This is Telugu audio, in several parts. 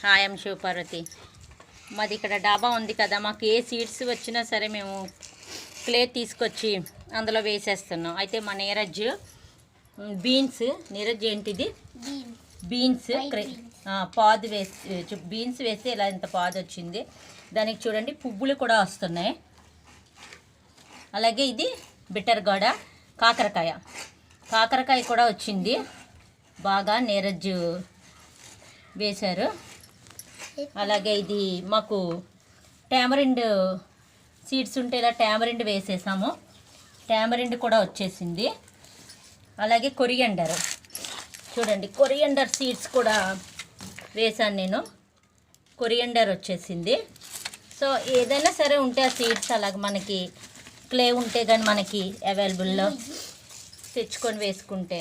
Hi I'm Shivaparvati. మాది ఇక్కడ డాబా ఉంది కదా, మాకు ఏ సీడ్స్ వచ్చినా సరే మేము క్లే తీసుకొచ్చి అందులో వేసేస్తున్నాం. అయితే మా నీరజ్ నీరజ్ ఏంటిది బీన్స్ పాదు వేసి బీన్స్ వేస్తే ఇలా ఇంత పాదు వచ్చింది. దానికి చూడండి పువ్వులు కూడా వస్తున్నాయి. అలాగే ఇది బిట్టర్గాడ కాకరకాయ కూడా వచ్చింది. బాగా నీరజ్ వేశారు. అలాగే ఇది మాకు టామరిండ్ సీడ్స్ ఉంటే ఇలా టామరిండ్ వేసేసాము. టామరిండ్ కూడా వచ్చేసింది. అలాగే కొరియండర్ చూడండి, కొరియండర్ సీడ్స్ కూడా వేసాను నేను. కొరియండర్ వచ్చేసింది. సో ఏదైనా సరే ఉంటే ఆ సీడ్స్ అలాగే మనకి క్లే ఉంటే కానీ మనకి అవైలబుల్లో తెచ్చుకొని వేసుకుంటే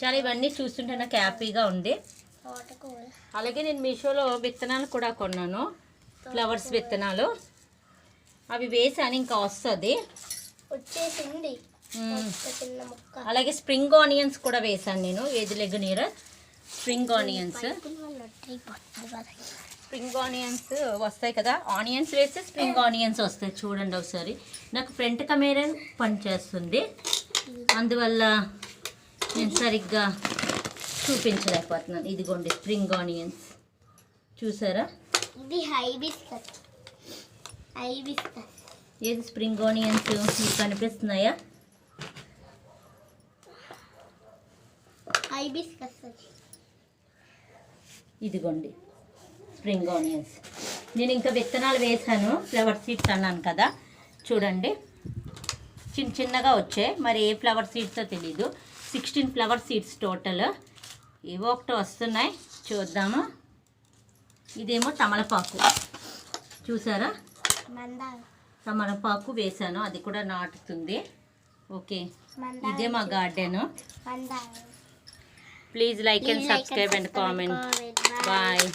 చాలా ఇవన్నీ చూస్తుంటే నాకు హ్యాపీగా ఉంది. అలాగే నేను మీషోలో విత్తనాలు కూడా కొన్నాను, ఫ్లవర్స్ విత్తనాలు. అవి వేసాను, ఇంకా వచ్చేసింది. అలాగే స్ప్రింగ్ ఆనియన్స్ కూడా వేసాను నేను. ఏది లెగ్ నీర స్ప్రింగ్ ఆనియన్స్ వస్తాయి కదా, ఆనియన్స్ వేస్తే స్ప్రింగ్ ఆనియన్స్ వస్తాయి. చూడండి ఒకసారి. నాకు ఫ్రంట్ కెమెరా పనిచేస్తుంది, అందువల్ల నేను సరిగ్గా చూపించలేకపోతున్నాను. ఇదిగోండి స్ప్రింగ్ ఆనియన్స్ చూసారా. ఇది హైబిస్కస్. ఏది స్ప్రింగ్ ఆనియన్స్ మీకు కనిపిస్తున్నాయా? హైబిస్కస్. ఇదిగోండి స్ప్రింగ్ ఆనియన్స్. నేను ఇంకా విత్తనాలు వేసాను, ఫ్లవర్ సీడ్స్ అన్నాను కదా. చూడండి చిన్నగా వచ్చాయి. మరి ఏ ఫ్లవర్ సీడ్సో తెలీదు. 16 ఫ్లవర్ సీడ్స్ టోటల్. ఏవో ఒకటి వస్తున్నాయి, చూద్దాము. ఇదేమో తమలపాకు చూసారా, తమలపాకు వేసాను, అది కూడా నాటుతుంది. ఓకే, ఇదే మా garden. Please like and subscribe and comment. Bye.